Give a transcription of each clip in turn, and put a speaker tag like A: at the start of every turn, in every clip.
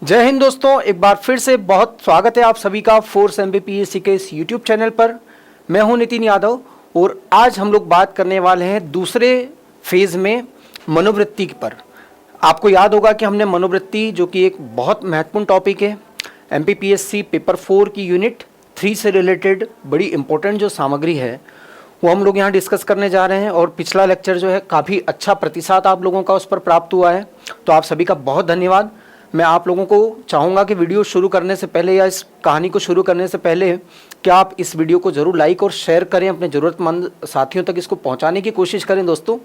A: जय हिंद दोस्तों, एक बार फिर से बहुत स्वागत है आप सभी का फोर्स एमबीपीएससी के इस यूट्यूब चैनल पर। मैं हूं नितिन यादव और आज हम लोग बात करने वाले हैं दूसरे फेज में मनोवृत्ति पर। आपको याद होगा कि हमने मनोवृत्ति, जो कि एक बहुत महत्वपूर्ण टॉपिक है, एमपीपीएससी पेपर 4 की यूनिट 3 से रिलेटेड बड़ी इंपॉर्टेंट जो सामग्री है वो हम लोग यहाँ डिस्कस करने जा रहे हैं। और पिछला लेक्चर जो है काफ़ी अच्छा प्रतिसाद आप लोगों का उस पर प्राप्त हुआ है, तो आप सभी का बहुत धन्यवाद। मैं आप लोगों को चाहूँगा कि वीडियो शुरू करने से पहले या इस कहानी को शुरू करने से पहले कि आप इस वीडियो को ज़रूर लाइक और शेयर करें, अपने ज़रूरतमंद साथियों तक इसको पहुँचाने की कोशिश करें दोस्तों।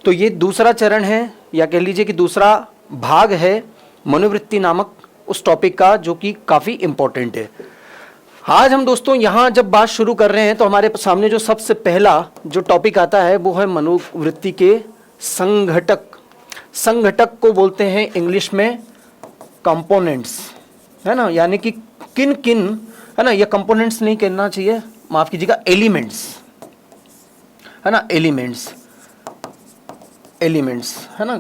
A: तो ये दूसरा चरण है, या कह लीजिए कि दूसरा भाग है मनोवृत्ति नामक उस टॉपिक का, जो कि काफ़ी इम्पोर्टेंट है। आज हम दोस्तों यहाँ जब बात शुरू कर रहे हैं तो हमारे सामने जो सबसे पहला जो टॉपिक आता है वो है मनोवृत्ति के संघटक। संघटक को बोलते हैं इंग्लिश में कंपोनेंट्स, है ना, यानी कि किन किन, है ना, ये कंपोनेंट्स नहीं कहना चाहिए, माफ कीजिएगा, एलिमेंट्स, है ना, एलिमेंट्स है ना,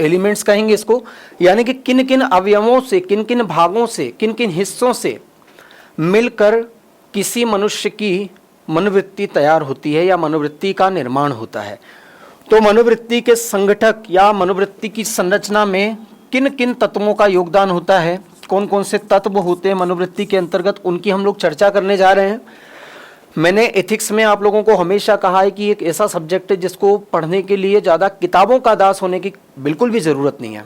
A: एलिमेंट्स कहेंगे इसको। यानी कि किन किन अवयवों से, किन किन भागों से, किन किन हिस्सों से मिलकर किसी मनुष्य की मनोवृत्ति तैयार होती है या मनोवृत्ति का निर्माण होता है। तो मनोवृत्ति के संगठक या मनोवृत्ति की संरचना में किन किन तत्वों का योगदान होता है, कौन कौन से तत्व होते हैं मनोवृत्ति के अंतर्गत, उनकी हम लोग चर्चा करने जा रहे हैं। मैंने एथिक्स में आप लोगों को हमेशा कहा है कि एक ऐसा सब्जेक्ट है जिसको पढ़ने के लिए ज़्यादा किताबों का दास होने की बिल्कुल भी ज़रूरत नहीं है।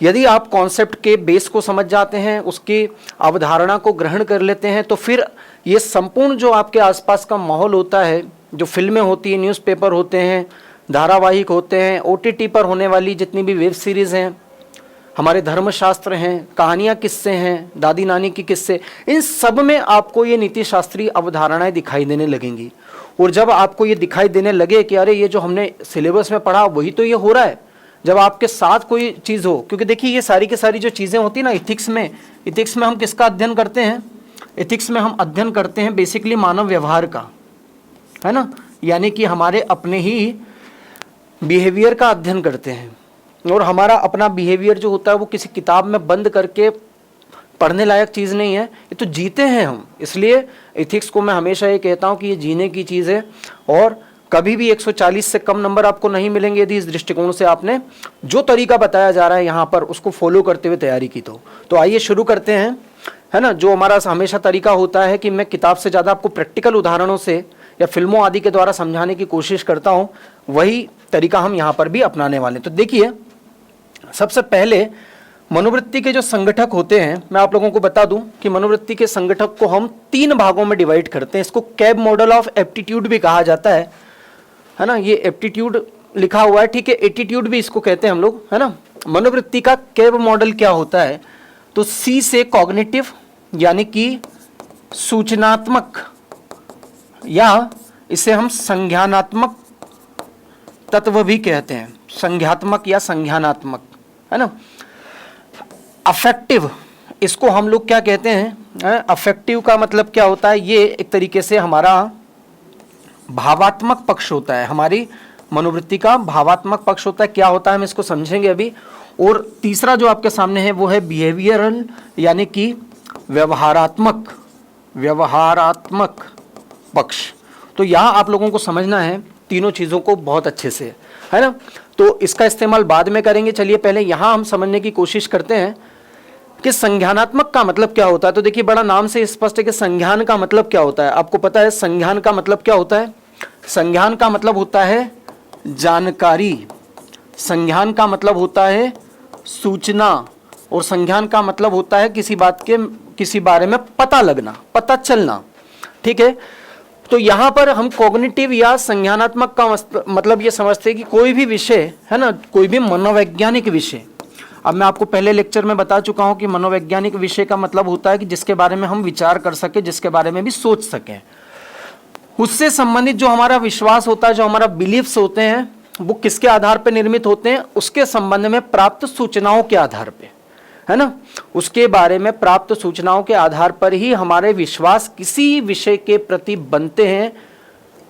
A: यदि आप कॉन्सेप्ट के बेस को समझ जाते हैं, उसकी अवधारणा को ग्रहण कर लेते हैं, तो फिर ये संपूर्ण जो आपके आसपास का माहौल होता है, जो फिल्में होती हैं, न्यूज़पेपर होते हैं, धारावाहिक होते हैं, ओटीटी पर होने वाली जितनी भी वेब सीरीज़ हैं, हमारे धर्मशास्त्र हैं, कहानियाँ, किस्से हैं, दादी नानी की किस्से, इन सब में आपको ये नीति शास्त्रीय अवधारणाएं दिखाई देने लगेंगी। और जब आपको ये दिखाई देने लगे कि अरे ये जो हमने सिलेबस में पढ़ा वही तो ये हो रहा है, जब आपके साथ कोई चीज़ हो, क्योंकि देखिए ये सारी की सारी जो चीज़ें होती हैं ना इथिक्स में हम किसका अध्ययन करते हैं? इथिक्स में हम अध्ययन करते हैं बेसिकली मानव व्यवहार का, है ना, यानी कि हमारे अपने ही बिहेवियर का अध्ययन करते हैं। और हमारा अपना बिहेवियर जो होता है वो किसी किताब में बंद करके पढ़ने लायक चीज़ नहीं है, ये तो जीते हैं हम। इसलिए इथिक्स को मैं हमेशा ये कहता हूँ कि ये जीने की चीज़ है, और कभी भी 140 से कम नंबर आपको नहीं मिलेंगे यदि इस दृष्टिकोण से आपने जो तरीका बताया जा रहा है यहाँ पर उसको फॉलो करते हुए तैयारी की। तो आइए शुरू करते हैं, है ना। जो हमारा हमेशा तरीका होता है कि मैं किताब से ज़्यादा आपको प्रैक्टिकल उदाहरणों से या फिल्मों आदि के द्वारा समझाने की कोशिश करता हूँ, वही तरीका हम यहाँ पर भी अपनाने वाले हैं। तो देखिए, सबसे पहले मनोवृत्ति के जो संगठक होते हैं, मैं आप लोगों को बता दूं कि मनोवृत्ति के संगठक को हम 3 भागों में डिवाइड करते हैं। इसको कैब मॉडल ऑफ एप्टीट्यूड भी कहा जाता है ना। ये एप्टीट्यूड लिखा हुआ है, ठीक है, एटीट्यूड भी इसको कहते हैं हम लोग, है ना। मनोवृत्ति का कैब मॉडल क्या होता है? तो सी से कॉग्निटिव, यानी कि सूचनात्मक, या इसे हम संज्ञानात्मक तत्व भी कहते हैं, संज्ञात्मक या संज्ञानात्मक, है ना। अफेक्टिव, इसको हम लोग क्या कहते हैं? अफेक्टिव का मतलब क्या होता है? ये एक तरीके से हमारा भावात्मक पक्ष होता है, हमारी मनोवृत्ति का भावात्मक पक्ष होता है। क्या होता है हम इसको समझेंगे अभी। और तीसरा जो आपके सामने है वो है बिहेवियरल, यानी कि व्यवहारात्मक पक्ष। तो यहाँ आप लोगों को समझना है तीनों चीज़ों को बहुत अच्छे से, है ना। तो इसका इस्तेमाल बाद में करेंगे। चलिए पहले यहाँ हम समझने की कोशिश करते हैं कि संज्ञानात्मक का मतलब क्या होता है। तो देखिए, बड़ा नाम से स्पष्ट है कि संज्ञान का मतलब क्या होता है। आपको पता है संज्ञान का मतलब क्या होता है? संज्ञान का मतलब होता है जानकारी, संज्ञान का मतलब होता है सूचना, और संज्ञान का मतलब होता है किसी बात के, किसी बारे में पता लगना, पता चलना, ठीक है। तो यहाँ पर हम कॉग्निटिव या संज्ञानात्मक का मतलब ये समझते हैं कि कोई भी विषय, है ना, कोई भी मनोवैज्ञानिक विषय। अब मैं आपको पहले लेक्चर में बता चुका हूँ कि मनोवैज्ञानिक विषय का मतलब होता है कि जिसके बारे में हम विचार कर सके, जिसके बारे में भी सोच सकें। उससे संबंधित जो हमारा विश्वास होता है, जो हमारा बिलीफ्स होते हैं, वो किसके आधार पर निर्मित होते हैं? उसके संबंध में प्राप्त सूचनाओं के आधार पर, है ना। उसके बारे में प्राप्त सूचनाओं के आधार पर ही हमारे विश्वास किसी विषय के प्रति बनते हैं,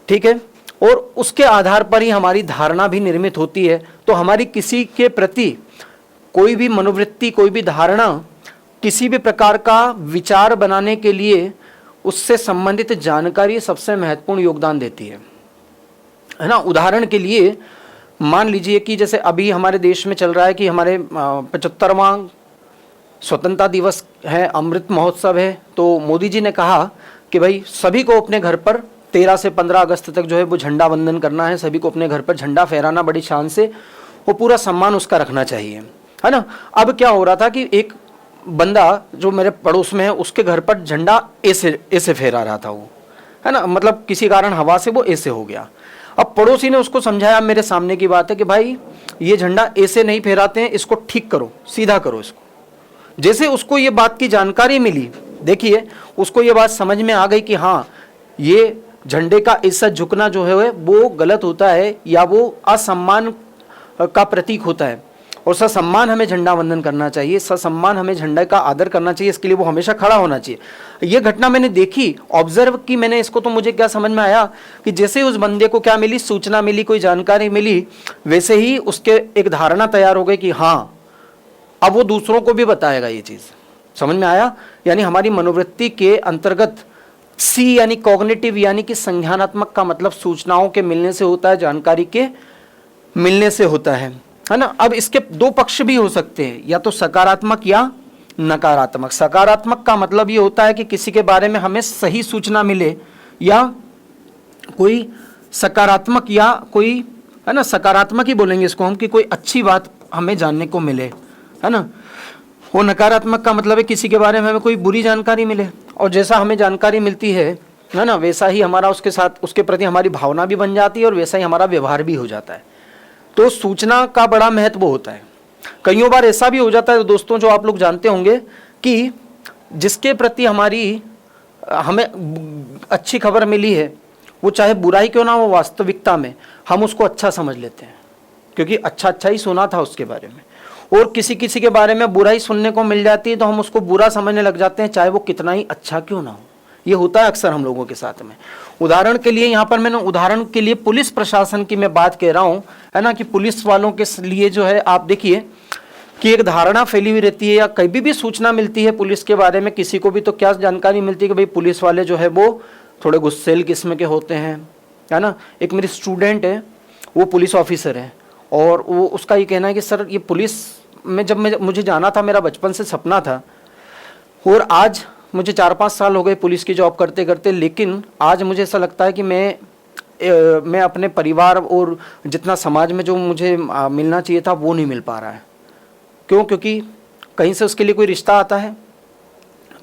A: ठीक है। और उसके आधार पर ही हमारी धारणा भी निर्मित होती है। तो हमारी किसी के प्रति कोई भी मनोवृत्ति, कोई भी धारणा किसी भी प्रकार का विचार बनाने के लिए उससे संबंधित जानकारी सबसे महत्वपूर्ण योगदान देती है ना। उदाहरण के लिए मान लीजिए कि जैसे अभी हमारे देश में चल रहा है कि हमारे 75वां स्वतंत्रता दिवस है, अमृत महोत्सव है, तो मोदी जी ने कहा कि भाई सभी को अपने घर पर 13 से 15 अगस्त तक जो है वो झंडा वंदन करना है, सभी को अपने घर पर झंडा फहराना, बड़ी शान से, वो पूरा सम्मान उसका रखना चाहिए, है ना। अब क्या हो रहा था कि एक बंदा जो मेरे पड़ोस में है उसके घर पर झंडा ऐसे ऐसे फहरा रहा था वो, है ना, मतलब किसी कारण हवा से वो ऐसे हो गया। अब पड़ोसी ने उसको समझाया, मेरे सामने की बात है, कि भाई ये झंडा ऐसे नहीं फहराते हैं, इसको ठीक करो, सीधा करो इसको। जैसे उसको ये बात की जानकारी मिली, देखिए उसको ये बात समझ में आ गई कि हाँ ये झंडे का ऐसा झुकना जो है वो गलत होता है या वो असम्मान का प्रतीक होता है, और ससम्मान हमें झंडा वंदन करना चाहिए, ससम्मान हमें झंडे का आदर करना चाहिए, इसके लिए वो हमेशा खड़ा होना चाहिए। ये घटना मैंने देखी, ऑब्जर्व की मैंने इसको, तो मुझे क्या समझ में आया कि जैसे उस बंदे को क्या मिली, सूचना मिली, कोई जानकारी मिली, वैसे ही उसके एक धारणा तैयार हो गई कि हाँ अब वो दूसरों को भी बताएगा ये चीज़। समझ में आया? यानी हमारी मनोवृत्ति के अंतर्गत सी यानी कॉग्निटिव यानी कि संज्ञानात्मक का मतलब सूचनाओं के मिलने से होता है, जानकारी के मिलने से होता है ना। अब इसके दो पक्ष भी हो सकते हैं, या तो सकारात्मक या नकारात्मक। सकारात्मक का मतलब ये होता है कि किसी के बारे में हमें सही सूचना मिले, या कोई सकारात्मक, या कोई, है ना, सकारात्मक ही बोलेंगे इसको हम, कि कोई अच्छी बात हमें जानने को मिले, है ना। वो नकारात्मक का मतलब है किसी के बारे में हमें कोई बुरी जानकारी मिले, और जैसा हमें जानकारी मिलती है ना, वैसा ही हमारा उसके साथ, उसके प्रति हमारी भावना भी बन जाती है और वैसा ही हमारा व्यवहार भी हो जाता है। तो सूचना का बड़ा महत्व होता है। कईयों बार ऐसा भी हो जाता है दोस्तों, जो आप लोग जानते होंगे, कि जिसके प्रति हमें अच्छी खबर मिली है, वो चाहे बुराई क्यों ना हो, वास्तविकता में हम उसको अच्छा समझ लेते हैं, क्योंकि अच्छा अच्छा ही सुना था उसके बारे में। और किसी किसी के बारे में बुराई सुनने को मिल जाती है तो हम उसको बुरा समझने लग जाते हैं, चाहे वो कितना ही अच्छा क्यों ना हो। ये होता है अक्सर हम लोगों के साथ में। उदाहरण के लिए यहाँ पर मैंने उदाहरण के लिए पुलिस प्रशासन की मैं बात कह रहा हूँ, है ना, कि पुलिस वालों के लिए जो है आप देखिए कि एक धारणा फैली हुई रहती है, या कभी भी सूचना मिलती है पुलिस के बारे में किसी को भी, तो क्या जानकारी मिलती है कि भाई पुलिस वाले जो है वो थोड़े गुस्सेल किस्म के होते हैं, है ना। एक मेरी स्टूडेंट है, वो पुलिस ऑफिसर है, और वो उसका ये कहना है कि सर ये पुलिस में जब मुझे जाना था, मेरा बचपन से सपना था, और आज मुझे 4-5 साल हो गए पुलिस की जॉब करते करते, लेकिन आज मुझे ऐसा लगता है कि मैं अपने परिवार और जितना समाज में जो मुझे मिलना चाहिए था वो नहीं मिल पा रहा है। क्यों? क्योंकि कहीं से उसके लिए कोई रिश्ता आता है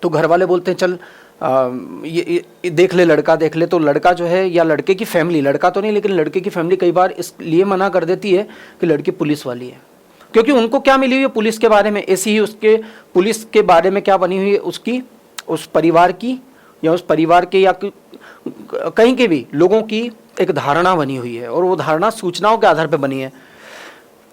A: तो घर वाले बोलते हैं चल ये देख ले, लड़का देख ले, तो लड़का जो है, या लड़के की फैमिली, लड़का तो नहीं लेकिन लड़के की फैमिली कई बार इसलिए मना कर देती है कि लड़की पुलिस वाली है, क्योंकि उनको क्या मिली हुई है पुलिस के बारे में, ऐसी ही उसके पुलिस के बारे में क्या बनी हुई है उसकी, उस परिवार की, या उस परिवार के, या कहीं के भी लोगों की एक धारणा बनी हुई है, और वो धारणा सूचनाओं के आधार पर बनी है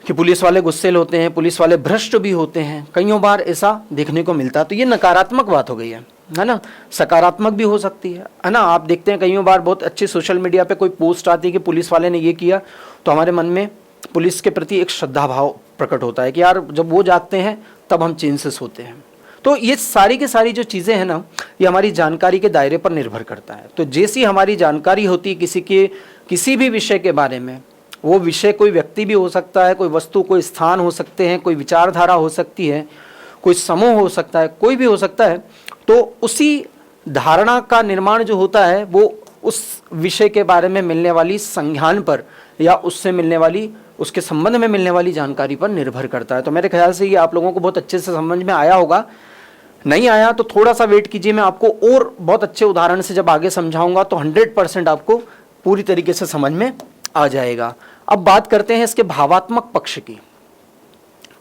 A: कि पुलिस वाले गुस्सेल होते हैं, पुलिस वाले भ्रष्ट भी होते हैं, कईयों बार ऐसा देखने को मिलता है। तो ये नकारात्मक बात हो गई है ना। सकारात्मक भी हो सकती है ना। आप देखते हैं कईयों बार बहुत अच्छी सोशल मीडिया पे कोई पोस्ट आती है कि पुलिस वाले ने ये किया, तो हमारे मन में पुलिस के प्रति एक श्रद्धा भाव प्रकट होता है कि यार जब वो जागते हैं तब हम चैन से सोते हैं। तो ये सारी की सारी जो चीज़ें हैं ना, ये हमारी जानकारी के दायरे पर निर्भर करता है। तो जैसी हमारी जानकारी होती है किसी भी विषय के बारे में, वो विषय कोई व्यक्ति भी हो सकता है, कोई वस्तु, कोई स्थान हो सकते हैं, कोई विचारधारा हो सकती है, कोई समूह हो सकता है, कोई भी हो सकता है, तो उसी धारणा का निर्माण जो होता है वो उस विषय के बारे में मिलने वाली संज्ञान पर, या उससे मिलने वाली, उसके संबंध में मिलने वाली जानकारी पर निर्भर करता है। तो मेरे ख्याल से ये आप लोगों को बहुत अच्छे से समझ में आया होगा। नहीं आया तो थोड़ा सा वेट कीजिए, मैं आपको और बहुत अच्छे उदाहरण से जब आगे समझाऊंगा तो 100% आपको पूरी तरीके से समझ में आ जाएगा। अब बात करते हैं इसके भावात्मक पक्ष की।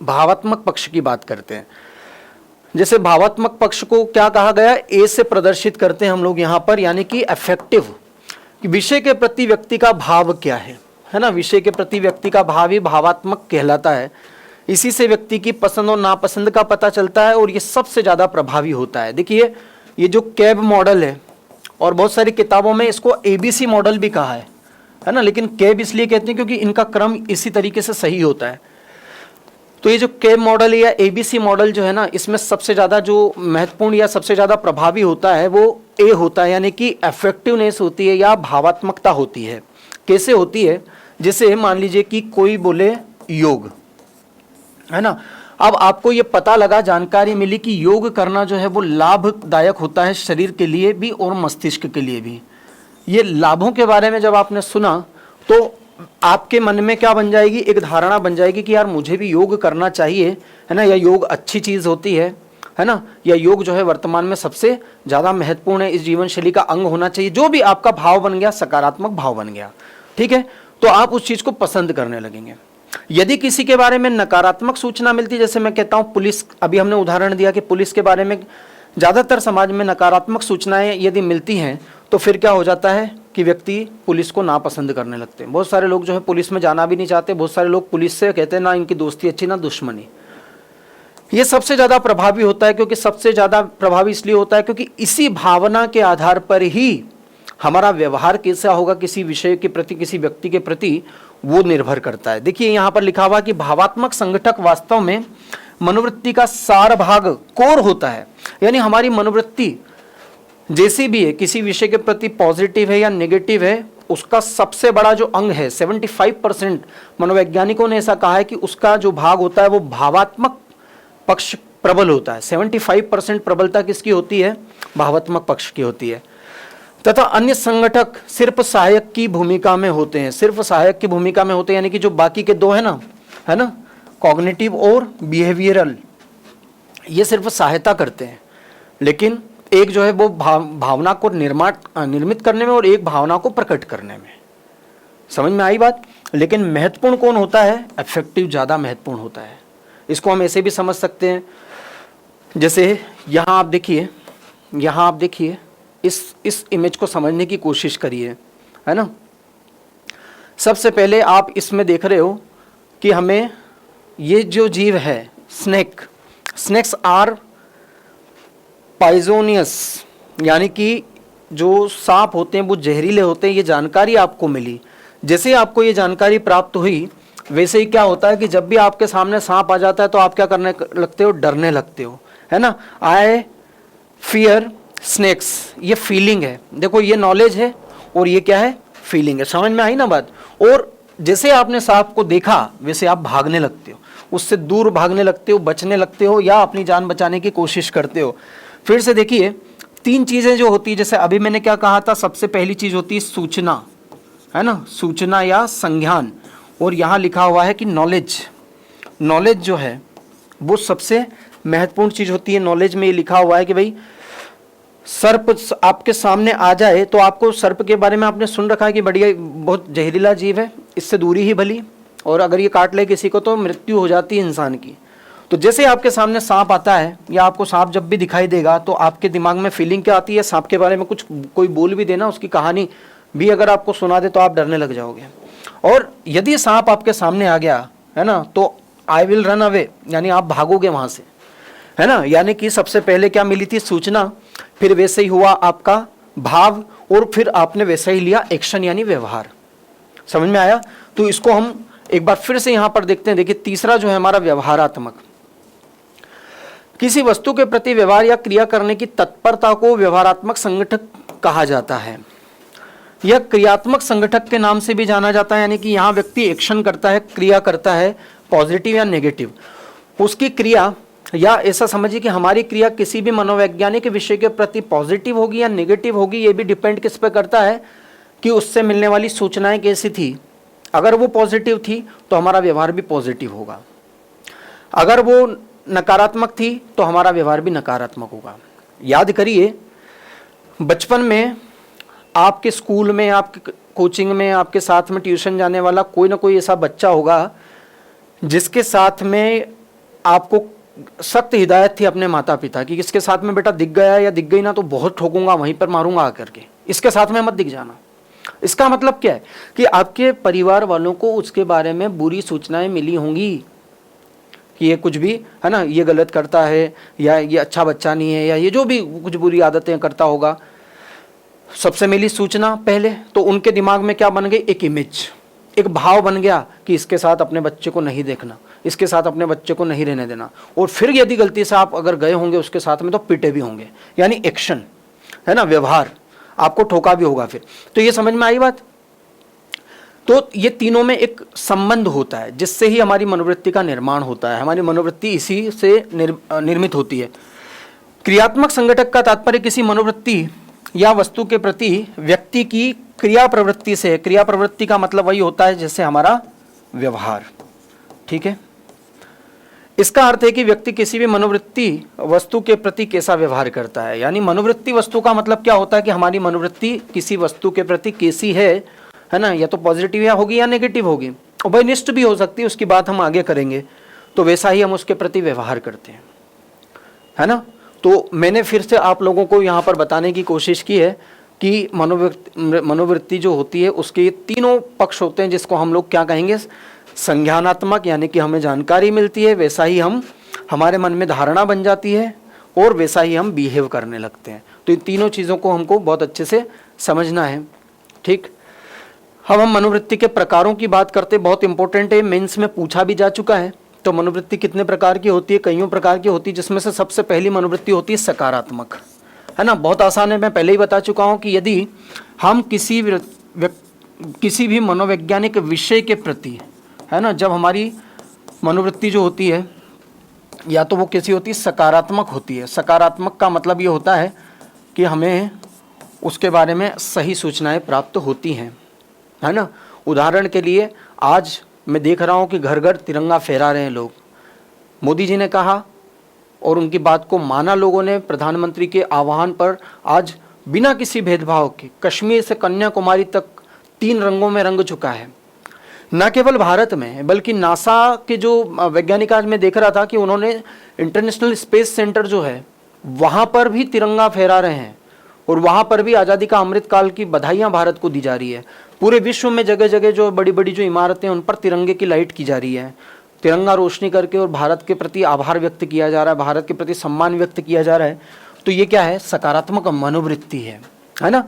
A: भावात्मक पक्ष की बात करते हैं। जैसे भावात्मक पक्ष को क्या कहा गया, ए से प्रदर्शित करते हैं हम लोग यहाँ पर, यानी कि अफेक्टिव, विषय के प्रति व्यक्ति का भाव क्या है ना। विषय के प्रति व्यक्ति का भाव ही भावात्मक कहलाता है। इसी से व्यक्ति की पसंद और नापसंद का पता चलता है, और ये सबसे ज़्यादा प्रभावी होता है। देखिए ये जो कैब मॉडल है, और बहुत सारी किताबों में इसको ABC मॉडल भी कहा है ना, लेकिन कैब इसलिए कहते हैं क्योंकि इनका क्रम इसी तरीके से सही होता है। तो ये जो के मॉडल या एबीसी मॉडल जो है ना, इसमें सबसे ज़्यादा जो महत्वपूर्ण या सबसे ज़्यादा प्रभावी होता है वो ए होता है, यानी कि इफेक्टिवनेस होती है या भावात्मकता होती है। कैसे होती है? जैसे मान लीजिए कि कोई बोले योग, है ना, अब आपको ये पता लगा, जानकारी मिली कि योग करना जो है वो लाभदायक होता है शरीर के लिए भी और मस्तिष्क के लिए भी। ये लाभों के बारे में जब आपने सुना तो आपके मन में क्या बन जाएगी? एक धारणा बन जाएगी कि यार मुझे भी योग करना चाहिए, है ना, या योग अच्छी चीज़ होती है ना, या योग जो है वर्तमान में सबसे ज़्यादा महत्वपूर्ण है, इस जीवन शैली का अंग होना चाहिए। जो भी आपका भाव बन गया, सकारात्मक भाव बन गया, ठीक है, तो आप उस चीज़ को पसंद करने लगेंगे। यदि किसी के बारे में नकारात्मक सूचना मिलती, जैसे मैं कहता हूँ पुलिस, अभी हमने उदाहरण दिया कि पुलिस के बारे में ज़्यादातर समाज में नकारात्मक सूचनाएं यदि मिलती हैं तो फिर क्या हो जाता है कि व्यक्ति पुलिस को नापसंद करने लगते हैं। बहुत सारे लोग जो है पुलिस में जाना भी नहीं चाहते, बहुत सारे लोग पुलिस से कहते हैं ना इनकी दोस्ती अच्छी ना दुश्मनी। ये सबसे ज़्यादा प्रभावी होता है, क्योंकि सबसे ज़्यादा प्रभावी इसलिए होता है क्योंकि इसी भावना के आधार पर ही हमारा व्यवहार कैसा होगा किसी विषय के प्रति, किसी व्यक्ति के प्रति, वो निर्भर करता है। देखिए यहाँ पर लिखा हुआ कि भावात्मक संगठक वास्तव में मनोवृत्ति का सार भाग कोर होता है, यानी हमारी मनोवृत्ति जैसी भी है, किसी विषय के प्रति पॉजिटिव है या नेगेटिव है, उसका सबसे बड़ा जो अंग है, 75% मनोवैज्ञानिकों ने ऐसा कहा है कि उसका जो भाग होता है वो भावात्मक पक्ष प्रबल होता है। 75% प्रबलता किसकी होती है? भावात्मक पक्ष की होती है। तथा अन्य संगठक सिर्फ सहायक की भूमिका में होते हैं, सिर्फ सहायक की भूमिका में होते हैं, यानी कि जो बाकी के दो है ना, कॉग्निटिव और बिहेवियरल, ये सिर्फ सहायता करते हैं, लेकिन एक जो है वो भावना को निर्मित करने में और एक भावना को प्रकट करने में। समझ में आई बात? लेकिन महत्वपूर्ण कौन होता है? अफेक्टिव ज़्यादा महत्वपूर्ण होता है। इसको हम ऐसे भी समझ सकते हैं, जैसे यहाँ आप देखिए, इस इमेज को समझने की कोशिश करिए, है ना। सबसे पहले आप इसमें देख रहे हो कि हमें ये जो जीव है स्नेक्स आर पाइजोनियस, यानी कि जो सांप होते हैं वो जहरीले होते हैं, ये जानकारी आपको मिली। जैसे आपको ये जानकारी प्राप्त हुई, वैसे ही क्या होता है कि जब भी आपके सामने सांप आ जाता है तो आप क्या करने लगते हो? डरने लगते हो, है ना। आई फियर स्नेक्स, ये फीलिंग है। देखो ये नॉलेज है और ये क्या है? फीलिंग है। समझ में आई ना बात? और जैसे आपने सांप को देखा वैसे आप भागने लगते हो, उससे दूर भागने लगते हो, बचने लगते हो, या अपनी जान बचाने की कोशिश करते हो। फिर से देखिए, तीन चीजें जो होती है, जैसे अभी मैंने क्या कहा था, सबसे पहली चीज होती है सूचना, है ना, सूचना या संज्ञान, और यहाँ लिखा हुआ है कि नॉलेज जो है वो सबसे महत्वपूर्ण चीज होती है। नॉलेज में ये लिखा हुआ है कि भाई सर्प आपके सामने आ जाए तो आपको सर्प के बारे में आपने सुन रखा है कि बढ़िया बहुत जहरीला जीव है, इससे दूरी ही भली, और अगर ये काट ले किसी को तो मृत्यु हो जाती है इंसान की। तो जैसे आपके सामने सांप आता है या आपको सांप जब भी दिखाई देगा तो आपके दिमाग में फीलिंग क्या आती है? सांप के बारे में कुछ कोई बोल भी देना, उसकी कहानी भी अगर आपको सुना दे तो आप डरने लग जाओगे। और यदि सांप आपके सामने आ गया, है ना, तो आई विल रन अवे, यानी आप भागोगे वहां से, है ना। यानी कि सबसे पहले क्या मिली थी? सूचना, फिर वैसे ही हुआ आपका भाव, और फिर आपने वैसे ही लिया एक्शन यानी व्यवहार। समझ में आया? तो इसको हम एक बार फिर से यहां पर देखते हैं। देखिए तीसरा जो है हमारा व्यवहारात्मक, किसी वस्तु के प्रति व्यवहार या क्रिया करने की तत्परता को व्यवहारात्मक संगठक कहा जाता है। यह क्रियात्मक संगठक के नाम से भी जाना जाता है, यानी कि यहाँ व्यक्ति एक्शन करता है, क्रिया करता है, पॉजिटिव या नेगेटिव। उसकी क्रिया, या ऐसा समझिए कि हमारी क्रिया किसी भी मनोवैज्ञानिक विषय के प्रति पॉजिटिव होगी या नेगेटिव होगी, ये भी डिपेंड किस पे करता है कि उससे मिलने वाली सूचनाएं कैसी थी। अगर वो पॉजिटिव थी तो हमारा व्यवहार भी पॉजिटिव होगा, अगर वो नकारात्मक थी तो हमारा व्यवहार भी नकारात्मक होगा। याद करिए, बचपन में आपके स्कूल में, आपके कोचिंग में, आपके साथ में ट्यूशन जाने वाला कोई ना कोई ऐसा बच्चा होगा जिसके साथ में आपको सख्त हिदायत थी अपने माता पिता की, इसके साथ में बेटा दिख गया या दिख गई ना तो बहुत ठोकूंगा, वहीं पर मारूंगा आकर के, इसके साथ में मत दिख जाना। इसका मतलब क्या है कि आपके परिवार वालों को उसके बारे में बुरी सूचनाएं मिली होंगी कि ये कुछ भी, है ना, ये गलत करता है, या ये अच्छा बच्चा नहीं है, या ये जो भी कुछ बुरी आदतें करता होगा। सबसे मिली सूचना पहले, तो उनके दिमाग में क्या बन गई? एक इमेज, एक भाव बन गया कि इसके साथ अपने बच्चे को नहीं देखना, इसके साथ अपने बच्चे को नहीं रहने देना, और फिर यदि गलती से आप अगर गए होंगे उसके साथ में तो पिटे भी होंगे, यानी एक्शन है ना, व्यवहार, आपको ठोका भी होगा फिर। तो ये समझ में आई बात। तो ये तीनों में एक संबंध होता है जिससे ही हमारी मनोवृत्ति का निर्माण होता है, हमारी मनोवृत्ति इसी से निर्मित होती है। क्रियात्मक संगठक का तात्पर्य किसी मनोवृत्ति या वस्तु के प्रति व्यक्ति की क्रिया प्रवृत्ति से, क्रिया प्रवृत्ति का मतलब वही होता है जैसे हमारा व्यवहार, ठीक है। इसका अर्थ है कि व्यक्ति किसी भी मनोवृत्ति वस्तु के प्रति कैसा व्यवहार करता है, यानी मनोवृत्ति वस्तु का मतलब क्या होता है कि हमारी मनोवृत्ति किसी वस्तु के प्रति कैसी है ना, या तो पॉजिटिव या होगी या नेगेटिव होगी, उभयनिष्ठ भी हो सकती है, उसकी बात हम आगे करेंगे। तो वैसा ही हम उसके प्रति व्यवहार करते हैं, है ना। तो मैंने फिर से आप लोगों को यहाँ पर बताने की कोशिश की है कि मनोवृत्ति जो होती है उसके तीनों पक्ष होते हैं, जिसको हम लोग क्या कहेंगे, संज्ञानात्मक, यानी कि हमें जानकारी मिलती है, वैसा ही हमारे मन में धारणा बन जाती है और वैसा ही हम बिहेव करने लगते हैं। तो इन तीनों चीज़ों को हमको बहुत अच्छे से समझना है, ठीक। अब हम मनोवृत्ति के प्रकारों की बात करते, बहुत इंपॉर्टेंट है, मेंस में पूछा भी जा चुका है। तो मनोवृत्ति कितने प्रकार की होती है, कईयों प्रकार की होती है, जिसमें से सबसे पहली मनोवृत्ति होती है सकारात्मक, है ना। बहुत आसान है, मैं पहले ही बता चुका हूँ कि यदि हम किसी भी मनोवैज्ञानिक विषय के प्रति, है ना, जब हमारी मनोवृत्ति जो होती है या तो वो कैसी होती है, सकारात्मक होती है। सकारात्मक का मतलब ये होता है कि हमें उसके बारे में सही सूचनाएं प्राप्त होती हैं, है ना। उदाहरण के लिए आज मैं देख रहा हूँ कि घर घर तिरंगा फहरा रहे हैं लोग। मोदी जी ने कहा और उनकी बात को माना लोगों ने, प्रधानमंत्री के आह्वान पर आज बिना किसी भेदभाव के कश्मीर से कन्याकुमारी तक 3 रंगों में रंग चुका है। न केवल भारत में बल्कि नासा के जो वैज्ञानिक, आज मैं देख रहा था कि उन्होंने इंटरनेशनल स्पेस सेंटर जो है वहाँ पर भी तिरंगा फहरा रहे हैं और वहाँ पर भी आज़ादी का अमृतकाल की बधाइयाँ भारत को दी जा रही है। पूरे विश्व में जगह जगह जो बड़ी बड़ी जो इमारतें हैं उन पर तिरंगे की लाइट की जा रही है, तिरंगा रोशनी करके, और भारत के प्रति आभार व्यक्त किया जा रहा है, भारत के प्रति सम्मान व्यक्त किया जा रहा है। तो ये क्या है, सकारात्मक मनोवृत्ति है ना।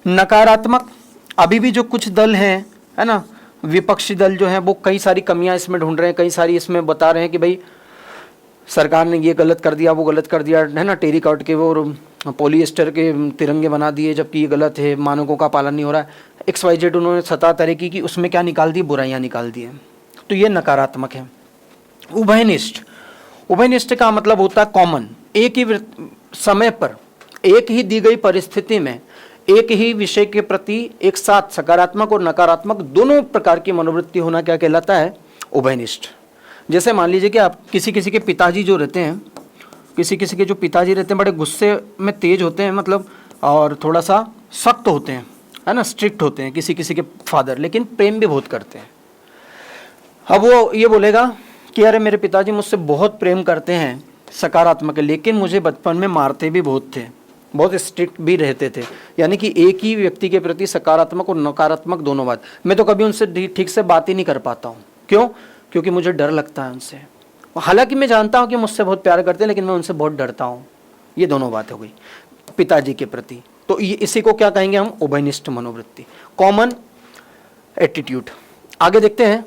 A: नकारात्मक, अभी भी जो कुछ दल हैं, है ना, विपक्षी दल जो हैं, वो कई सारी कमियां इसमें ढूंढ रहे हैं, कई सारी इसमें बता रहे हैं कि भाई सरकार ने ये गलत कर दिया, वो गलत कर दिया, है ना। टेरिकॉट के वो पॉलिएस्टर के तिरंगे बना दिए जबकि ये गलत है, मानकों का पालन नहीं हो रहा है, XYZ उन्होंने 17 तरह की उसमें क्या निकाल दी, बुराइयाँ निकाल दी हैं। तो ये नकारात्मक है। उभयनिष्ठ, उभयनिष्ठ का मतलब होता है कॉमन, एक ही समय पर, एक ही दी गई परिस्थिति में, एक ही विषय के प्रति एक साथ सकारात्मक और नकारात्मक दोनों प्रकार की मनोवृत्ति होना क्या कहलाता है, उभयनिष्ठ। जैसे मान लीजिए कि आप किसी के पिताजी जो रहते हैं, किसी के जो पिताजी रहते हैं बड़े गुस्से में तेज होते हैं, मतलब और थोड़ा सा सख्त होते हैं, है ना, स्ट्रिक्ट होते हैं किसी के फादर, लेकिन प्रेम भी बहुत करते हैं। अब वो ये बोलेगा कि अरे मेरे पिताजी मुझसे बहुत प्रेम करते हैं, सकारात्मक है, लेकिन मुझे बचपन में मारते भी बहुत थे, बहुत स्ट्रिक्ट भी रहते थे। यानी कि एक ही व्यक्ति के प्रति सकारात्मक और नकारात्मक दोनों बात। मैं तो कभी उनसे ठीक से बात ही नहीं कर पाता हूँ। क्यों? क्योंकि मुझे डर लगता है उनसे। हालांकि मैं जानता हूँ कि मुझसे बहुत प्यार करते हैं, लेकिन मैं उनसे बहुत डरता हूँ। ये दोनों बात हो गई पिताजी के प्रति। तो ये इसी को क्या कहेंगे हम, उभयनिष्ठ मनोवृत्ति, कॉमन एटीट्यूड। आगे देखते हैं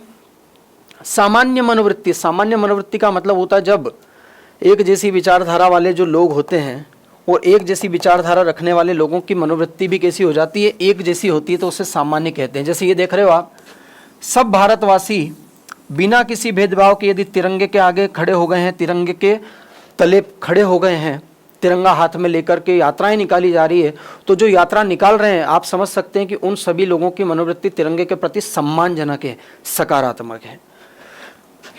A: सामान्य मनोवृत्ति। सामान्य मनोवृत्ति का मतलब होता है जब एक जैसी विचारधारा वाले जो लोग होते हैं और एक जैसी विचारधारा रखने वाले लोगों की मनोवृत्ति भी कैसी हो जाती है, एक जैसी होती है, तो उसे सामान्य कहते हैं। जैसे ये देख रहे हो आप, सब भारतवासी बिना किसी भेदभाव के यदि तिरंगे के आगे खड़े हो गए हैं, तिरंगे के तले खड़े हो गए हैं, तिरंगा हाथ में लेकर के यात्राएं निकाली जा रही है, तो जो यात्रा निकाल रहे हैं आप समझ सकते हैं कि उन सभी लोगों की मनोवृत्ति तिरंगे के प्रति सम्मानजनक है, सकारात्मक है।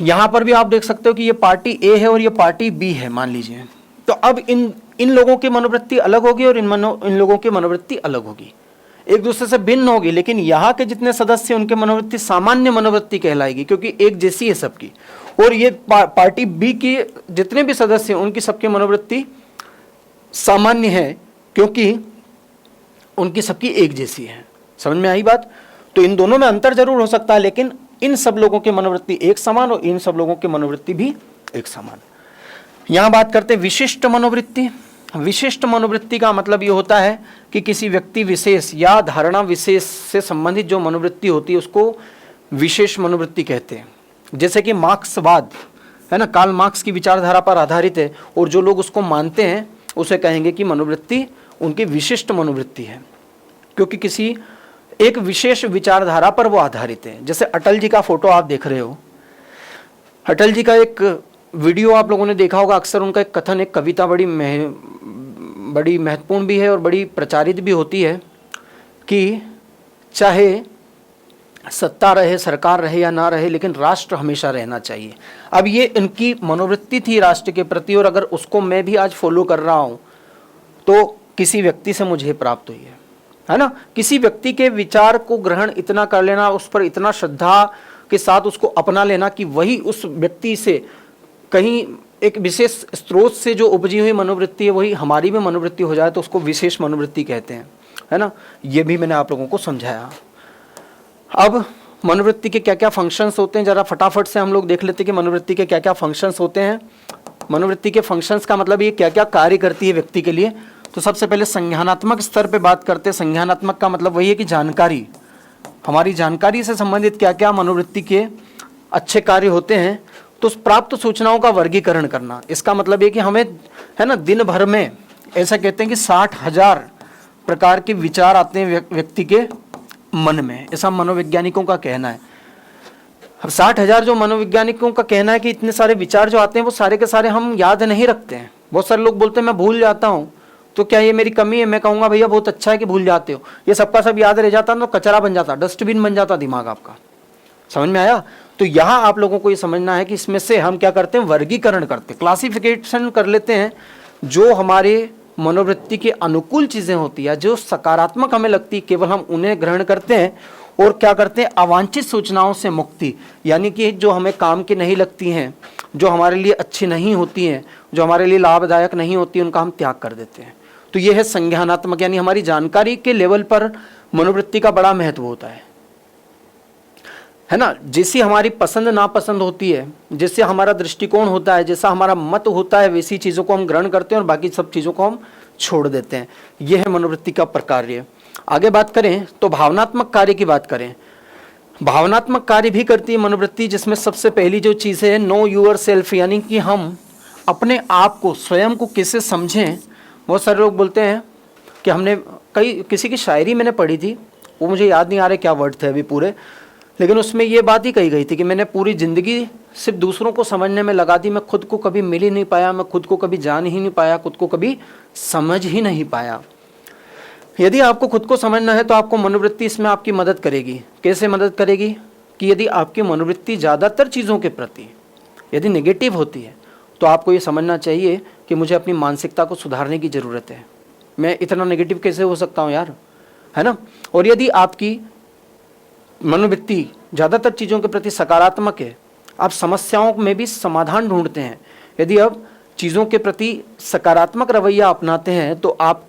A: यहाँ पर भी आप देख सकते हो कि ये पार्टी ए है और ये पार्टी बी है मान लीजिए, तो अब इन लोगों की मनोवृत्ति अलग होगी और इन लोगों की मनोवृत्ति अलग होगी, एक दूसरे से भिन्न होगी, लेकिन यहाँ के जितने सदस्य उनके मनोवृत्ति सामान्य मनोवृत्ति कहलाएगी क्योंकि एक जैसी है सबकी। और ये पार्टी बी की जितने भी सदस्य हैं उनकी सबकी मनोवृत्ति सामान्य है क्योंकि उनकी सबकी एक जैसी है। समझ में आई बात? तो इन दोनों में अंतर जरूर हो सकता है, लेकिन इन सब लोगों की मनोवृत्ति एक समान और इन सब लोगों की मनोवृत्ति भी एक समान। यहां बात करते हैं विशिष्ट मनोवृत्ति। विशिष्ट मनोवृत्ति का मतलब ये होता है कि किसी व्यक्ति विशेष या धारणा विशेष से संबंधित जो मनोवृत्ति होती है उसको विशेष मनोवृत्ति कहते हैं। जैसे कि मार्क्सवाद है ना, कार्ल मार्क्स की विचारधारा पर आधारित है, और जो लोग उसको मानते हैं उसे कहेंगे कि मनोवृत्ति उनकी विशिष्ट मनोवृत्ति है, क्योंकि किसी एक विशेष विचारधारा पर वो आधारित है। जैसे अटल जी का फोटो आप देख रहे हो, अटल जी का एक वीडियो आप लोगों ने देखा होगा, अक्सर उनका एक कथन, एक कविता बड़ी महत्वपूर्ण भी है और बड़ी प्रचारित भी होती है कि चाहे सत्ता रहे, सरकार रहे या ना रहे, लेकिन राष्ट्र हमेशा रहना चाहिए। अब ये इनकी मनोवृत्ति थी राष्ट्र के प्रति, और अगर उसको मैं भी आज फॉलो कर रहा हूँ तो किसी व्यक्ति से मुझे प्राप्त हुई है ना। किसी व्यक्ति के विचार को ग्रहण इतना कर लेना, उस पर इतना श्रद्धा के साथ उसको अपना लेना कि वही उस व्यक्ति से कहीं एक विशेष स्रोत से जो उपजी हुई मनोवृत्ति है वही हमारी भी मनोवृत्ति हो जाए, तो उसको विशेष मनोवृत्ति कहते हैं, है ना। ये भी मैंने आप लोगों को समझाया। अब मनोवृत्ति के क्या क्या फंक्शंस होते हैं, जरा फटाफट से हम लोग देख लेते हैं कि मनोवृत्ति के क्या क्या फंक्शंस होते हैं। मनोवृत्ति के फंक्शंस का मतलब ये क्या क्या कार्य करती है व्यक्ति के लिए। तो सबसे पहले संज्ञानात्मक स्तर पे बात करते हैं। संज्ञानात्मक का मतलब वही है कि जानकारी, हमारी जानकारी से संबंधित क्या क्या मनोवृत्ति के अच्छे कार्य होते हैं। तो प्राप्त सूचनाओं का वर्गीकरण करना, इसका मतलब ये कि हमें, है ना, दिन भर में ऐसा कहते हैं कि 60,000 प्रकार के विचार आते हैं व्यक्ति के मन में, ऐसा मनोवैज्ञानिकों का कहना है। अब 60,000 जो मनोवैज्ञानिकों का कहना है कि इतने सारे विचार जो आते हैं वो सारे के सारे हम याद नहीं रखते हैं। बहुत सारे लोग बोलते हैं मैं भूल जाता हूँ, तो क्या ये मेरी कमी है? मैं कहूँगा भैया बहुत अच्छा है कि भूल जाते हो, ये सबका सब याद रह जाता तो कचरा बन जाता, डस्टबिन बन जाता दिमाग आपका। समझ में आया? तो यहाँ आप लोगों को ये समझना है कि इसमें से हम क्या करते हैं, वर्गीकरण करते हैं, क्लासिफिकेशन कर लेते हैं। जो हमारे मनोवृत्ति के अनुकूल चीज़ें होती है, जो सकारात्मक हमें लगती है, केवल हम उन्हें ग्रहण करते हैं। और क्या करते हैं, अवांछित सूचनाओं से मुक्ति, यानी कि जो हमें काम की नहीं लगती हैं, जो हमारे लिए अच्छी नहीं होती हैं, जो हमारे लिए लाभदायक नहीं होती, उनका हम त्याग कर देते हैं। तो ये है संज्ञानात्मक, यानी हमारी जानकारी के लेवल पर मनोवृत्ति का बड़ा महत्व होता है ना। जैसी हमारी पसंद नापसंद होती है, जैसे हमारा दृष्टिकोण होता है, जैसा हमारा मत होता है, वैसी चीज़ों को हम ग्रहण करते हैं और बाकी सब चीज़ों को हम छोड़ देते हैं। यह है मनोवृत्ति का प्रकार्य। आगे बात करें तो भावनात्मक कार्य की बात करें। भावनात्मक कार्य भी करती है मनोवृत्ति, जिसमें सबसे पहली जो चीज़ है नो यूर सेल्फ, यानी कि हम अपने आप को, स्वयं को कैसे समझें। बहुत सारे लोग बोलते हैं कि हमने किसी की शायरी मैंने पढ़ी थी, वो मुझे याद नहीं आ रहे क्या वर्ड थे अभी पूरे, लेकिन उसमें ये बात ही कही गई थी कि मैंने पूरी ज़िंदगी सिर्फ दूसरों को समझने में लगा दी, मैं खुद को कभी मिल ही नहीं पाया, मैं खुद को कभी जान ही नहीं पाया, खुद को कभी समझ ही नहीं पाया। यदि आपको खुद को समझना है तो आपको मनोवृत्ति इसमें आपकी मदद करेगी। कैसे मदद करेगी? कि यदि आपकी मनोवृत्ति ज़्यादातर चीज़ों के प्रति यदि नेगेटिव होती है तो आपको ये समझना चाहिए कि मुझे अपनी मानसिकता को सुधारने की ज़रूरत है। मैं इतना नेगेटिव कैसे हो सकता हूँ यार, है ना। और यदि आपकी मनोवृत्ति ज़्यादातर चीज़ों के प्रति सकारात्मक है, आप समस्याओं में भी समाधान ढूंढते हैं, यदि आप चीज़ों के प्रति सकारात्मक रवैया अपनाते हैं तो आप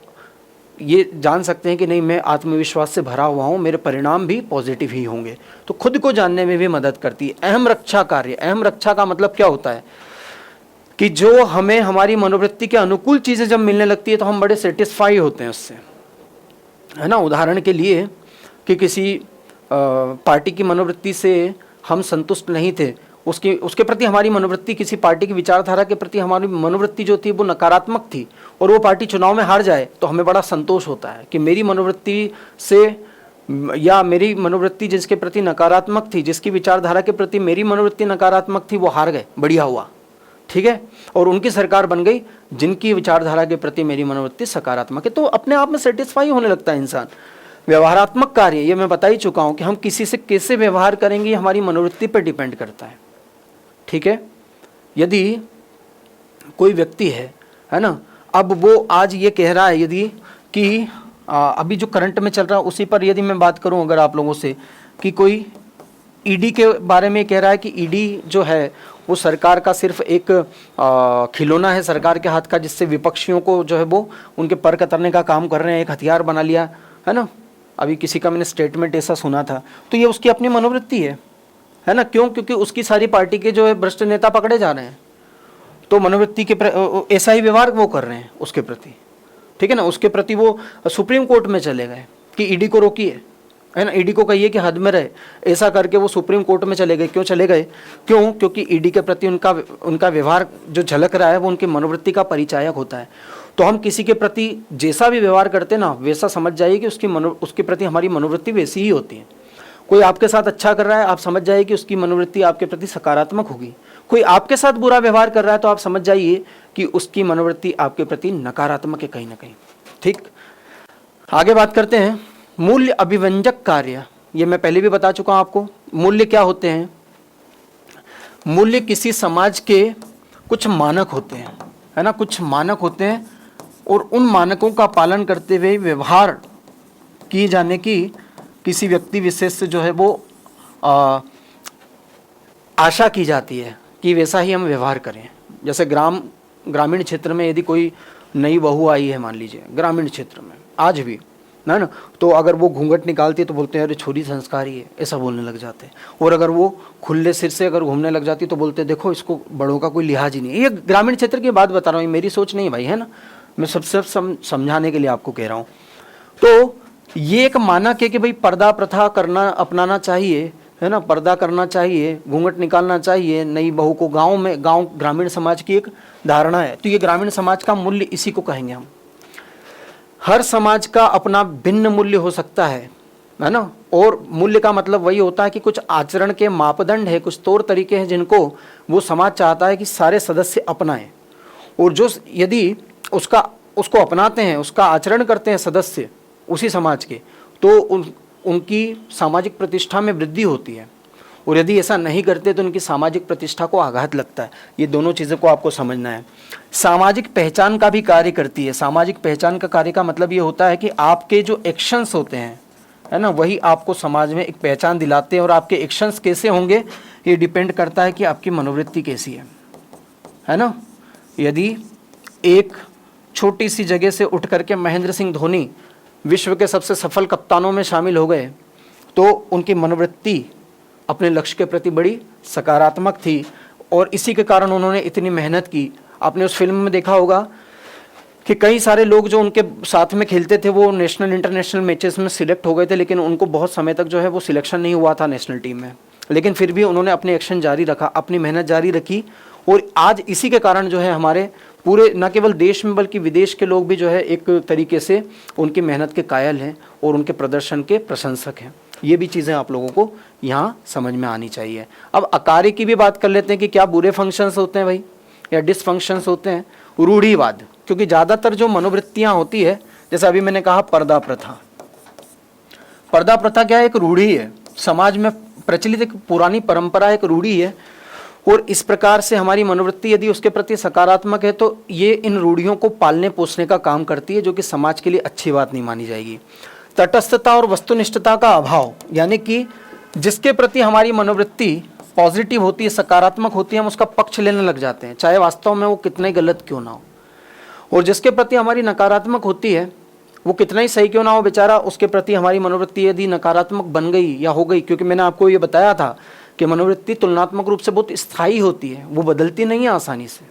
A: ये जान सकते हैं कि नहीं, मैं आत्मविश्वास से भरा हुआ हूँ, मेरे परिणाम भी पॉजिटिव ही होंगे। तो खुद को जानने में भी मदद करती है। अहम रक्षा कार्य, अहम रक्षा का मतलब क्या होता है कि जो हमें हमारी मनोवृत्ति के अनुकूल चीज़ें जब मिलने लगती है तो हम बड़े सेटिस्फाई होते हैं उससे, है ना। उदाहरण के लिए कि किसी पार्टी की मनोवृत्ति से हम संतुष्ट नहीं थे, उसके प्रति हमारी मनोवृत्ति, किसी पार्टी की विचारधारा के प्रति हमारी मनोवृत्ति जो थी वो नकारात्मक थी, और वो पार्टी चुनाव में हार जाए तो हमें बड़ा संतोष होता है कि मेरी मनोवृत्ति से, या मेरी मनोवृत्ति जिसके प्रति नकारात्मक थी, जिसकी विचारधारा के प्रति मेरी मनोवृत्ति नकारात्मक थी, वो हार गए, बढ़िया हुआ, ठीक है। और उनकी सरकार बन गई जिनकी विचारधारा के प्रति मेरी मनोवृत्ति सकारात्मक है। तो अपने आप में सेटिस्फाई होने लगता है इंसान। व्यवहारात्मक कार्य, ये मैं बता ही चुका हूँ कि हम किसी से कैसे व्यवहार करेंगे ये हमारी मनोवृत्ति पर डिपेंड करता है, ठीक है। यदि कोई व्यक्ति है ना, अब वो आज ये कह रहा है यदि कि अभी जो करंट में चल रहा है उसी पर यदि मैं बात करूं अगर आप लोगों से, कि कोई ईडी के बारे में कह रहा है कि ईडी जो है वो सरकार का सिर्फ एक खिलौना है सरकार के हाथ का, जिससे विपक्षियों को जो है वो उनके पर कतरने का काम कर रहे हैं, एक हथियार बना लिया है ना। अभी किसी का मैंने स्टेटमेंट ऐसा सुना था, तो ये उसकी अपनी मनोवृत्ति है ना। क्यों? क्योंकि उसकी सारी पार्टी के जो है भ्रष्ट नेता पकड़े जा रहे हैं, तो मनोवृत्ति के ऐसा ही व्यवहार वो कर रहे हैं उसके प्रति, ठीक है ना। उसके प्रति वो सुप्रीम कोर्ट में चले गए कि ईडी को रोकिए, है ना। ईडी को कहिए कि हद में रहे, ऐसा करके वो सुप्रीम कोर्ट में चले गए। क्यों चले गए? क्यों? क्योंकि ईडी के प्रति उनका व्यवहार जो झलक रहा है वो उनकी मनोवृत्ति का परिचायक होता है। तो हम किसी के प्रति जैसा भी व्यवहार करते हैं ना, वैसा समझ जाइए कि उसके प्रति हमारी मनोवृत्ति वैसी ही होती है। कोई आपके साथ अच्छा कर रहा है, आप समझ जाइए कि उसकी मनोवृत्ति आपके प्रति सकारात्मक होगी। कोई आपके साथ बुरा व्यवहार कर रहा है तो आप समझ जाइए कि उसकी मनोवृत्ति आपके प्रति नकारात्मक है कहीं ना कहीं। ठीक, आगे बात करते हैं। मूल्य अभिव्यंजक कार्य, ये मैं पहले भी बता चुका हूं आपको। मूल्य क्या होते हैं? मूल्य किसी समाज के कुछ मानक होते हैं, है ना, कुछ मानक होते हैं, और उन मानकों का पालन करते हुए व्यवहार किए जाने की किसी व्यक्ति विशेष से जो है वो आशा की जाती है कि वैसा ही हम व्यवहार करें। जैसे ग्रामीण क्षेत्र में यदि कोई नई बहू आई है, मान लीजिए ग्रामीण क्षेत्र में आज भी, ना, तो अगर वो घूंघट निकालती है तो बोलते हैं अरे छोरी संस्कारी है, ऐसा बोलने लग जाते हैं। और अगर वो खुले सिर से अगर घूमने लग जाती तो बोलते हैं देखो इसको बड़ों का कोई लिहाज ही नहीं है। ये ग्रामीण क्षेत्र की बात बता रहा हूँ, मेरी सोच नहीं है भाई, है ना, मैं सबसे समझाने के लिए आपको कह रहा हूँ। तो ये एक मानक है कि भाई पर्दा प्रथा करना अपनाना चाहिए, है ना, पर्दा करना चाहिए, घूंघट निकालना चाहिए नई बहू को। गांव ग्रामीण समाज की एक धारणा है। तो ये ग्रामीण समाज का मूल्य इसी को कहेंगे हम। हर समाज का अपना भिन्न मूल्य हो सकता है ना। और मूल्य का मतलब वही होता है कि कुछ आचरण के मापदंड है, कुछ तौर तरीके हैं जिनको वो समाज चाहता है कि सारे सदस्य अपनाएं। और जो यदि उसको अपनाते हैं, उसका आचरण करते हैं सदस्य उसी समाज के, तो उनकी सामाजिक प्रतिष्ठा में वृद्धि होती है। और यदि ऐसा नहीं करते तो उनकी सामाजिक प्रतिष्ठा को आघात लगता है। ये दोनों चीज़ों को आपको समझना है। सामाजिक पहचान का भी कार्य करती है। सामाजिक पहचान का कार्य का मतलब ये होता है कि आपके जो एक्शंस होते हैं, है ना, वही आपको समाज में एक पहचान दिलाते हैं। और आपके एक्शंस कैसे होंगे ये डिपेंड करता है कि आपकी मनोवृत्ति कैसी है ना। यदि एक छोटी सी जगह से उठ करके महेंद्र सिंह धोनी विश्व के सबसे सफल कप्तानों में शामिल हो गए तो उनकी मनोवृत्ति अपने लक्ष्य के प्रति बड़ी सकारात्मक थी, और इसी के कारण उन्होंने इतनी मेहनत की। आपने उस फिल्म में देखा होगा कि कई सारे लोग जो उनके साथ में खेलते थे वो नेशनल इंटरनेशनल मैचेस में सिलेक्ट हो गए थे, लेकिन उनको बहुत समय तक जो है वो सिलेक्शन नहीं हुआ था नेशनल टीम में। लेकिन फिर भी उन्होंने अपने एक्शन जारी रखा, अपनी मेहनत जारी रखी, और आज इसी के कारण जो है हमारे पूरे न केवल देश में बल्कि विदेश के लोग भी जो है एक तरीके से उनकी मेहनत के कायल हैं और उनके प्रदर्शन के प्रशंसक हैं। ये भी चीज़ें आप लोगों को यहाँ समझ में आनी चाहिए। अब अकार्य की भी बात कर लेते हैं कि क्या बुरे फंक्शंस होते हैं भाई या डिसफंक्शंस होते हैं। रूढ़िवाद, क्योंकि ज़्यादातर जो मनोवृत्तियाँ होती है, जैसे अभी मैंने कहा पर्दा प्रथा। पर्दा प्रथा क्या है? एक रूढ़ी है, समाज में प्रचलित एक पुरानी परंपरा, एक रूढ़ी है। और इस प्रकार से हमारी मनोवृत्ति यदि उसके प्रति सकारात्मक है तो ये इन रूढ़ियों को पालने पोसने का काम करती है, जो कि समाज के लिए अच्छी बात नहीं मानी जाएगी। तटस्थता और वस्तुनिष्ठता का अभाव, यानी कि जिसके प्रति हमारी मनोवृत्ति पॉजिटिव होती है, सकारात्मक होती है, हम उसका पक्ष लेने लग जाते हैं, चाहे वास्तव में वो कितना ही गलत क्यों ना हो। और जिसके प्रति हमारी नकारात्मक होती है, वो कितना ही सही क्यों ना हो बेचारा, उसके प्रति हमारी मनोवृत्ति यदि नकारात्मक बन गई या हो गई, क्योंकि मैंने आपको ये बताया था कि मनोवृत्ति तुलनात्मक रूप से बहुत स्थायी होती है, वो बदलती नहीं है आसानी से।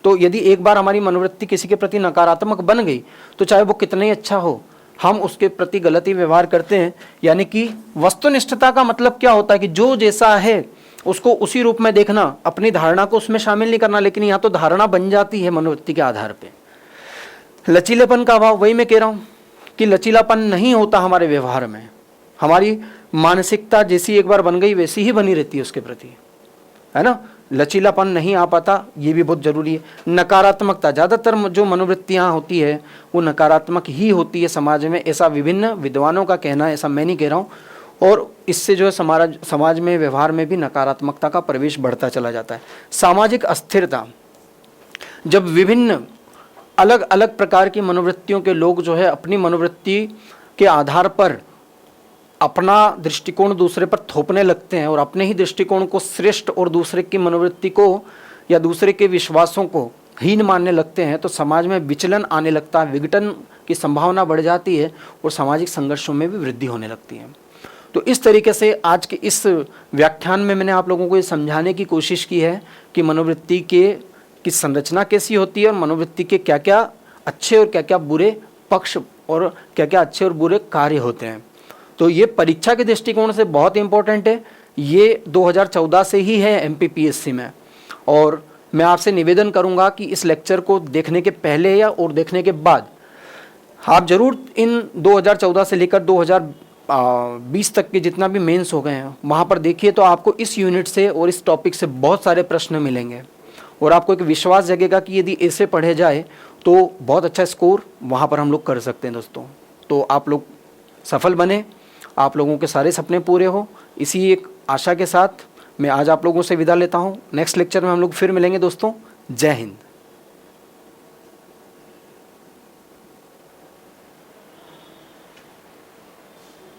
A: तो यदि एक बार हमारी मनोवृत्ति किसी के प्रति नकारात्मक बन गई तो चाहे वो कितना ही अच्छा हो, हम उसके प्रति गलत ही व्यवहार करते हैं। यानी कि वस्तुनिष्ठता का मतलब क्या होता है कि जो जैसा है उसको उसी रूप में देखना, अपनी धारणा को उसमें शामिल नहीं करना। लेकिन यहाँ तो धारणा बन जाती है मनोवृत्ति के आधार पर। लचीलेपन का अभाव, वही मैं कह रहा हूँ कि लचीलापन नहीं होता हमारे व्यवहार में। हमारी मानसिकता जैसी एक बार बन गई वैसी ही बनी रहती है उसके प्रति, है ना। लचीलापन नहीं आ पाता, ये भी बहुत जरूरी है। नकारात्मकता, ज़्यादातर जो मनोवृत्तियाँ होती है वो नकारात्मक ही होती है समाज में, ऐसा विभिन्न विद्वानों का कहना है, ऐसा मैं नहीं कह रहा हूँ। और इससे जो है समाज में व्यवहार में भी नकारात्मकता का प्रवेश बढ़ता चला जाता है। सामाजिक अस्थिरता, जब विभिन्न अलग अलग प्रकार की मनोवृत्तियों के लोग जो है अपनी मनोवृत्ति के आधार पर अपना दृष्टिकोण दूसरे पर थोपने लगते हैं और अपने ही दृष्टिकोण को श्रेष्ठ और दूसरे की मनोवृत्ति को या दूसरे के विश्वासों को हीन मानने लगते हैं, तो समाज में विचलन आने लगता है, विघटन की संभावना बढ़ जाती है और सामाजिक संघर्षों में भी वृद्धि होने लगती है। तो इस तरीके से आज के इस व्याख्यान में मैंने आप लोगों को ये समझाने की कोशिश की है कि मनोवृत्ति की संरचना कैसी होती है और मनोवृत्ति के क्या क्या अच्छे और क्या क्या बुरे पक्ष और क्या क्या अच्छे और बुरे कार्य होते हैं। तो ये परीक्षा के दृष्टिकोण से बहुत इंपॉर्टेंट है। ये 2014 से ही है एमपीपीएससी में। और मैं आपसे निवेदन करूंगा कि इस लेक्चर को देखने के पहले या और देखने के बाद आप जरूर इन 2014 से लेकर 2020 तक के जितना भी मेंस हो गए हैं वहाँ पर देखिए, तो आपको इस यूनिट से और इस टॉपिक से बहुत सारे प्रश्न मिलेंगे और आपको एक विश्वास जगेगा कि यदि ऐसे पढ़े जाए तो बहुत अच्छा स्कोर वहाँ पर हम लोग कर सकते हैं दोस्तों। तो आप लोग सफल बने, आप लोगों के सारे सपने पूरे हो, इसी एक आशा के साथ मैं आज आप लोगों से विदा लेता हूँ। नेक्स्ट लेक्चर में हम लोग फिर मिलेंगे दोस्तों। जय हिंद।